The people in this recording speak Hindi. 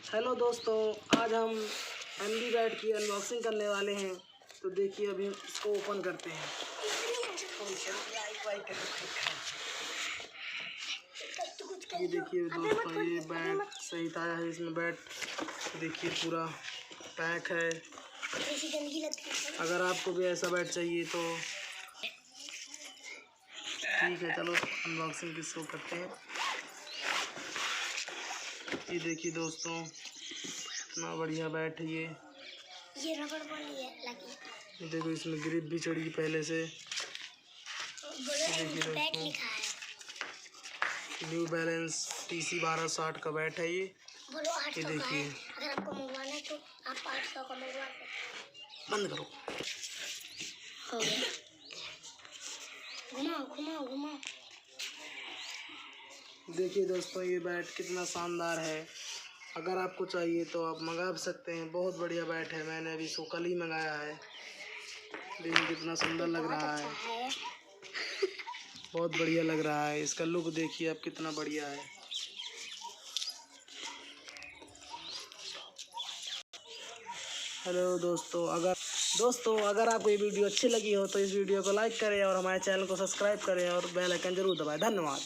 हेलो दोस्तों, आज हम एमडी बैट की अनबॉक्सिंग करने वाले हैं। तो देखिए अभी इसको ओपन करते हैं। ये देखिए दोस्तों, ये बैट सही आया है। इसमें बैट देखिए पूरा पैक है। अगर आपको भी ऐसा बैट चाहिए तो ठीक है, चलो अनबॉक्सिंग किसको करते हैं। ये देखिए दोस्तों, इतना बढ़िया बैट है ये रबड़ वाली है लगी। देखो इसमें ग्रिप भी चढ़ी पहले से। देखिए दोस्तों, न्यू बैलेंस TC 1260 का बैट है ये देखिए। अगर आपको मंगवाना है तो आप 800 का मंगवा सकते। बंद करो। हो गया। घुमाओ। देखिए दोस्तों, ये बैट कितना शानदार है। अगर आपको चाहिए तो आप मंगा सकते हैं। बहुत बढ़िया बैट है। मैंने अभी इसको कल ही मंगाया है। देखिए कितना सुंदर लग रहा है। बहुत बढ़िया लग रहा है। इसका लुक देखिए आप, कितना बढ़िया है। हेलो दोस्तों, अगर आपको ये वीडियो अच्छी लगी हो तो इस वीडियो को लाइक करें और हमारे चैनल को सब्सक्राइब करें और बेल आइकन जरूर दबाएं। धन्यवाद।